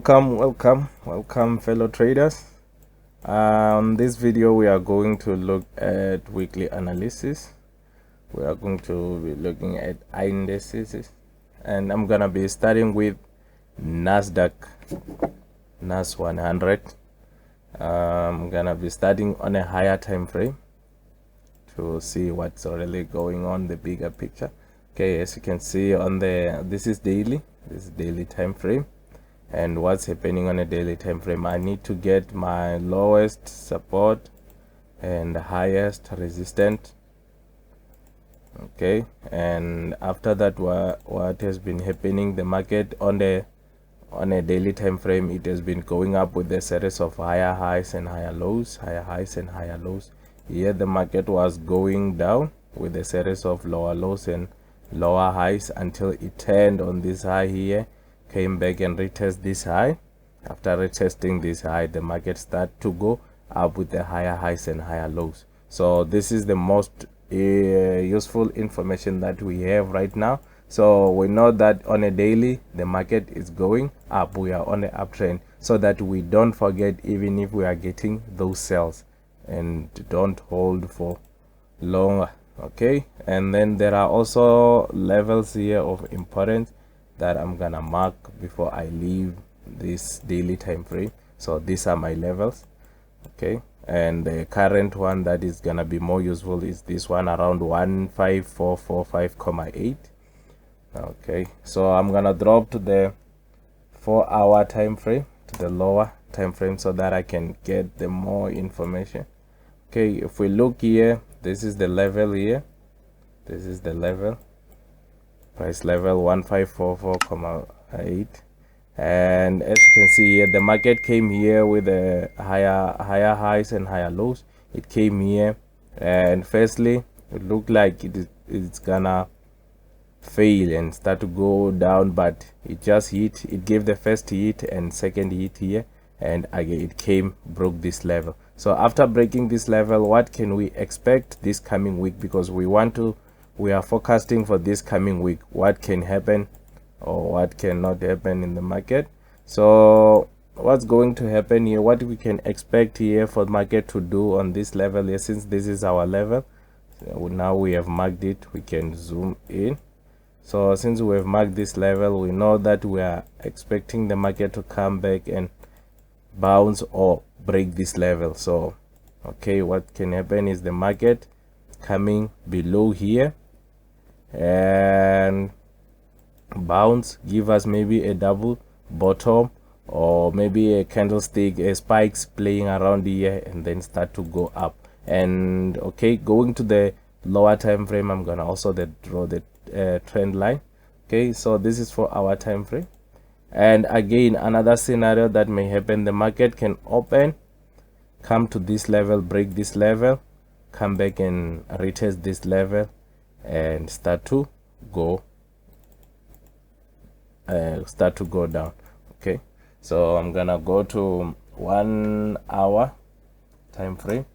Welcome fellow traders. On this video we are going to look at weekly analysis. We are going to be looking at indices, and I'm gonna be starting with Nasdaq Nas100. I'm gonna be starting on a higher time frame to see what's really going on, the bigger picture. Okay, as you can see on this is daily time frame. And what's happening on a daily time frame, I need to get my lowest support and highest resistance. Okay, and after that, what has been happening, the market on a daily time frame, it has been going up with a series of higher highs and higher lows, higher highs and higher lows. Here the market was going down with a series of lower lows and lower highs until it turned on this high here, came back and retest this high. After retesting this high, the market start to go up with the higher highs and higher lows. So this is the most useful information that we have right now. So we know that on a daily the market is going up, we are on the uptrend, so that we don't forget, even if we are getting those sells, and don't hold for longer. Okay, and then there are also levels here of importance that I'm gonna mark before I leave this daily time frame. So these are my levels. Okay, and the current one that is gonna be more useful is this one around 15445.8. okay, so I'm gonna drop to the 4-hour time frame, to the lower time frame, so that I can get the more information. Okay, if we look here, this is the level here, this is the level, price level 1544.8, and as you can see here, the market came here with a higher highs and higher lows. It came here, and firstly it looked like it's gonna fail and start to go down, but it just hit, it gave the first hit and second hit here, and again it came, broke this level. So after breaking this level, what can we expect this coming week? Because we are forecasting for this coming week, what can happen or what cannot happen in the market. So what's going to happen here, what we can expect here for the market to do on this level here, since this is our level. So now we have marked it, we can zoom in. So since we have marked this level, we know that we are expecting the market to come back and bounce or break this level. So okay, what can happen is the market coming below here and bounce, give us maybe a double bottom or maybe a candlestick, a spikes playing around here, and then start to go up. And okay, going to the lower time frame, I'm gonna also draw the trend line. Okay, so this is for our time frame. And again, another scenario that may happen, the market can open, come to this level, break this level, come back and retest this level, and start to go down. Okay, so I'm gonna go to 1 hour time frame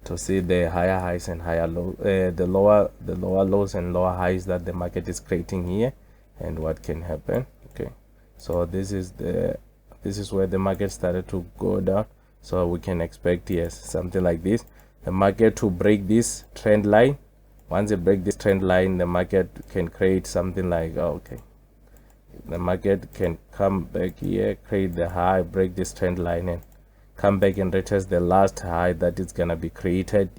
to see the higher highs and higher low, the lower lows and lower highs that the market is creating here, and what can happen. Okay, so this is where the market started to go down. So we can expect, yes, something like this, the market to break this trend line. Once they break this trend line, the market can create something like, okay, the market can come back here, create the high, break this trend line, and come back and retest the last high that is gonna be created.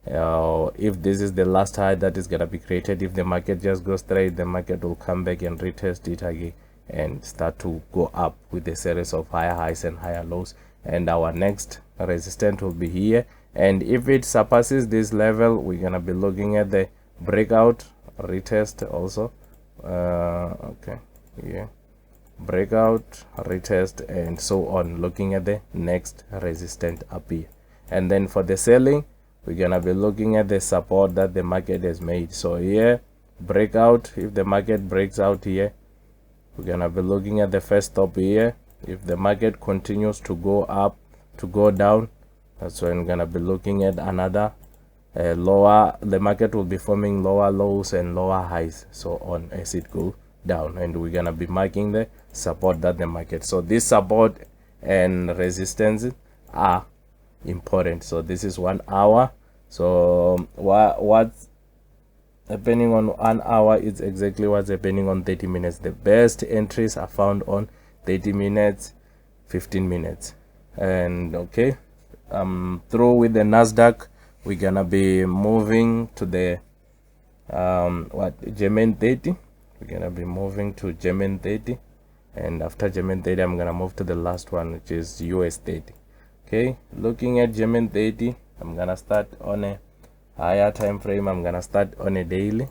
If this is the last high that is gonna be created, if the market just goes straight, the market will come back and retest it again and start to go up with a series of higher highs and higher lows. And our next resistance will be here, and if it surpasses this level, we're gonna be looking at the breakout, retest also. Okay, yeah, breakout, retest, and so on, looking at the next resistance up here. And then for the selling, we're gonna be looking at the support that the market has made. So here, breakout, if the market breaks out here, we're gonna be looking at the first stop here. If the market continues to go up, to go down, that's when we're gonna be looking at another lower, the market will be forming lower lows and lower highs, so on, as it goes down, and we're gonna be marking the support that the market. So this support and resistance are important. So this is 1 hour. So what's happening on 1 hour is exactly what's happening on 30 minutes. The best entries are found on 30 minutes, 15 minutes. And okay, through with the Nasdaq, we're gonna be moving to the Ger30. We're gonna be moving to Ger30, and after Ger30 I'm gonna move to the last one, which is Us30. Okay, looking at Ger30, I'm gonna start on a higher time frame. I'm gonna start on a daily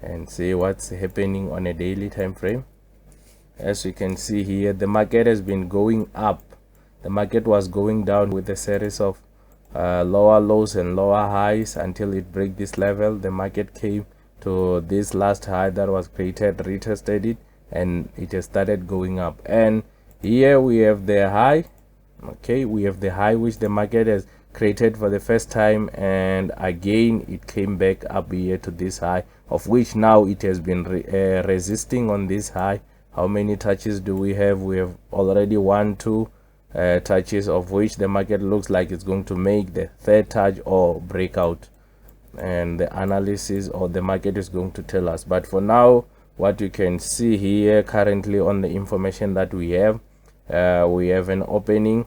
and see what's happening on a daily time frame. As you can see here, the market has been going up. The market was going down with a series of lower lows and lower highs until it break this level. The market came to this last high that was created, retested it, and it has started going up. And here we have the high. Okay, we have the high which the market has created for the first time, and again it came back up here to this high, of which now it has been resisting on this high. How many touches do we have? We have already 1, 2 touches, of which the market looks like it's going to make the third touch or breakout, and the analysis or the market is going to tell us. But for now, what you can see here currently on the information that we have an opening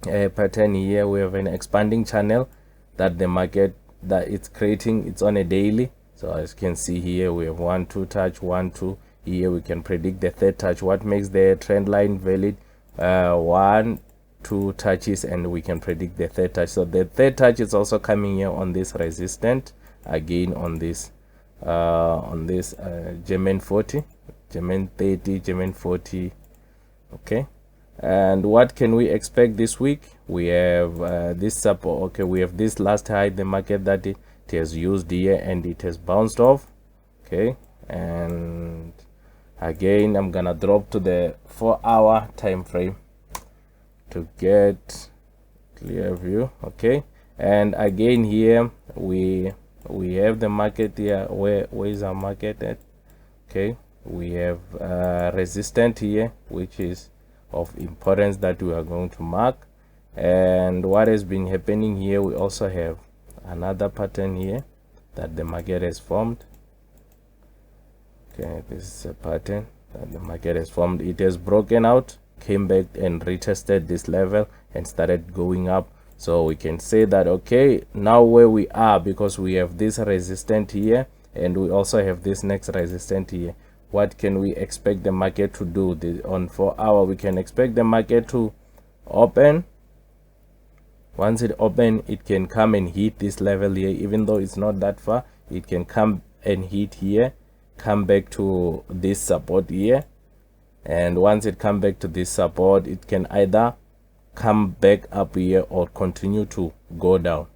pattern here. We have an expanding channel that the market that it's creating. It's on a daily. So as you can see here, we have 1, 2 touch, 1, 2. Here we can predict the third touch. What makes the trend line valid? 1, 2 touches, and we can predict the third touch. So the third touch is also coming here on this resistance, again on this Ger30, Ger40. Okay, and what can we expect this week? We have this support. Okay, we have this last high the market that it has used here, and it has bounced off. Okay, and again I'm gonna drop to the 4-hour time frame to get clear view. Okay, and again here we have the market here. Where is our market at? Okay, we have resistance here, which is of importance that we are going to mark. And what has been happening here, we also have another pattern here that the market has formed. Okay, this is a pattern that the market has formed. It has broken out, came back and retested this level and started going up. So we can say that, okay, now where we are, because we have this resistance here and we also have this next resistance here, what can we expect the market to do? On 4-hour, we can expect the market to open. Once it open, it can come and hit this level here. Even though it's not that far, it can come and hit here, come back to this support here, and once it come back to this support, it can either come back up here or continue to go down.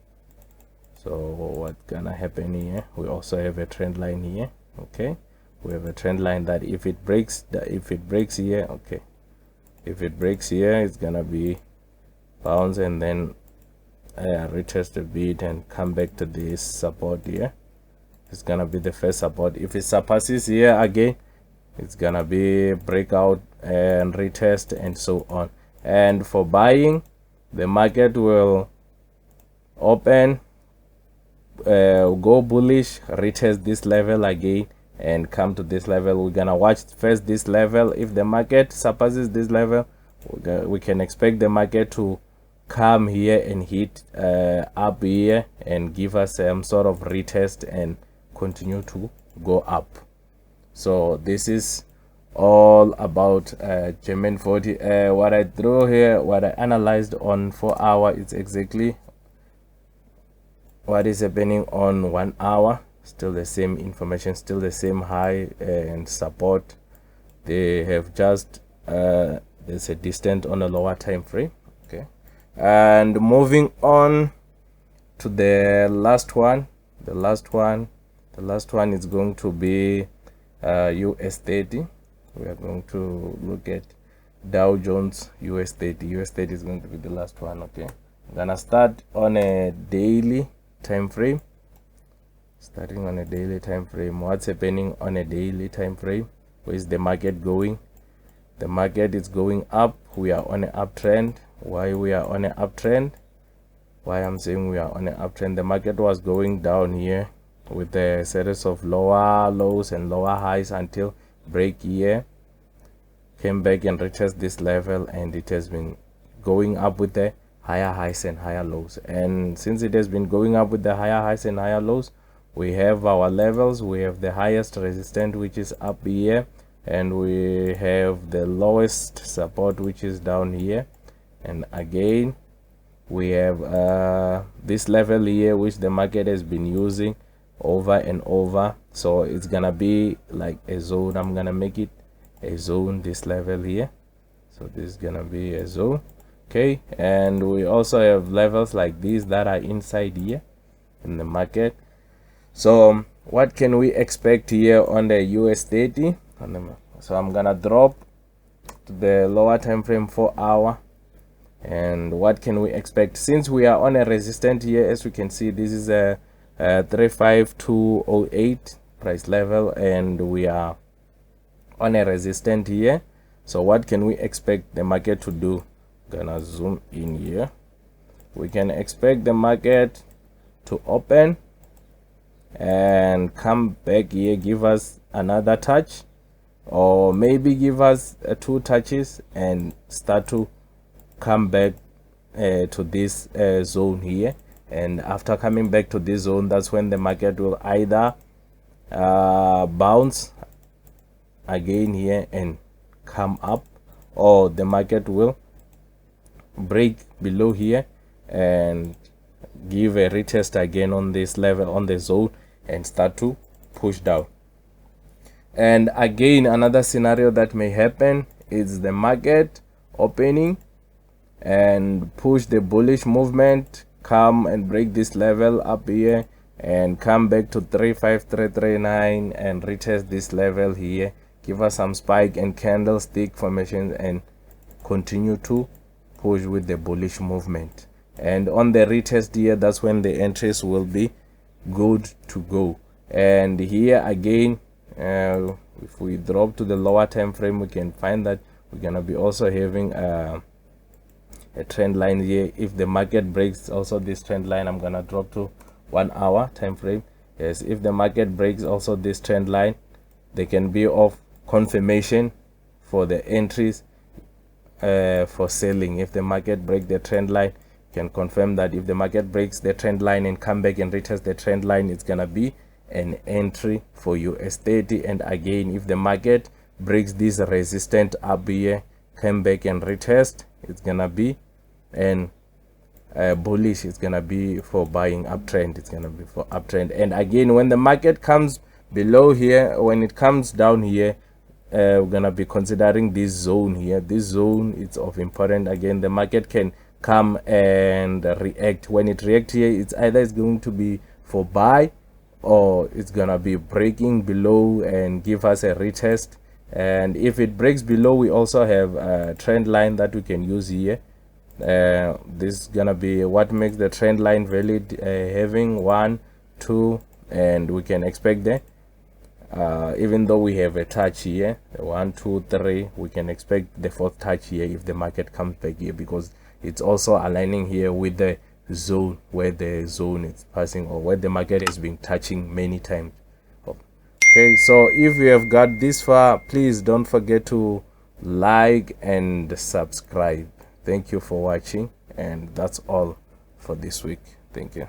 So what's gonna happen here? We also have a trend line here. Okay, we have a trend line that if it breaks here, okay, if it breaks here, it's gonna be bounce and then retest a bit and come back to this support here. It's gonna be the first support. If it surpasses here again, it's gonna be breakout and retest and so on. And for buying, the market will open, go bullish, retest this level again and come to this level. We're gonna watch first this level. If the market surpasses this level, we can expect the market to come here and hit up here and give us some sort of retest and continue to go up. So this is all about Ger40. What I drew here, what I analyzed on 4-hour, is exactly what is happening on 1 hour. Still the same information, still the same high and support. They have just there's a distance on a lower time frame. Okay, and moving on to the last one. The last one is going to be US30. We are going to look at Dow Jones US30. US30 is going to be the last one. Okay, I'm gonna start on a daily time frame. Starting on a daily time frame, what's happening on a daily time frame? Where is the market going? the market is going up. We are on an uptrend. Why we are on an uptrend? Why I'm saying we are on an uptrend? The market was going down here with a series of lower lows and lower highs until break here, came back and retested this level, and it has been going up with the higher highs and higher lows. And since it has been going up with the higher highs and higher lows, we have our levels. We have the highest resistance, which is up here, and we have the lowest support, which is down here. And again, we have this level here, which the market has been using over and over. So it's gonna be like a zone. I'm gonna make it a zone, this level here. So this is gonna be a zone. Okay, and we also have levels like these that are inside here in the market. So what can we expect here on the US30? So I'm gonna drop to the lower time frame 4 hour. And what can we expect? Since we are on a resistance here, as we can see, this is a 35208 price level, and we are on a resistance here. So what can we expect the market to do? Gonna zoom in here. We can expect the market to open and come back here, give us another touch, or maybe give us 2 touches and start to come back to this zone here. And after coming back to this zone, that's when the market will either bounce again here and come up, or the market will break below here and give a retest again on this level, on the zone, and start to push down. And again, another scenario that may happen is the market opening and push the bullish movement, come and break this level up here and come back to 35339 and retest this level here, give us some spike and candlestick formation, and continue to push with the bullish movement. And on the retest here, that's when the entries will be good to go. And here again, if we drop to the lower time frame, we can find that we're gonna be also having a trend line here. If the market breaks also this trend line, I'm gonna drop to 1 hour time frame. Yes, if the market breaks also this trend line, they can be of confirmation for the entries for selling. If the market break the trend line, you can confirm that if the market breaks the trend line and come back and retest the trend line, it's gonna be an entry for US30. And again, if the market breaks this resistance up here, come back and retest, it's gonna be an bullish. It's gonna be for buying uptrend. It's gonna be for uptrend. And again, when the market comes below here, when it comes down here, we're gonna be considering this zone here. This zone is of important. Again, the market can come and react. When it reacts here, it's either it's going to be for buy, or it's gonna be breaking below and give us a retest. And if it breaks below, we also have a trend line that we can use here. This is gonna be what makes the trend line valid, having 1, 2, and we can expect the even though we have a touch here, 1, 2, 3, we can expect the 4th touch here if the market comes back here, because it's also aligning here with the zone, where the zone is passing, or where the market has been touching many times. Okay, so if you have got this far, please don't forget to like and subscribe. Thank you for watching, and that's all for this week. Thank you.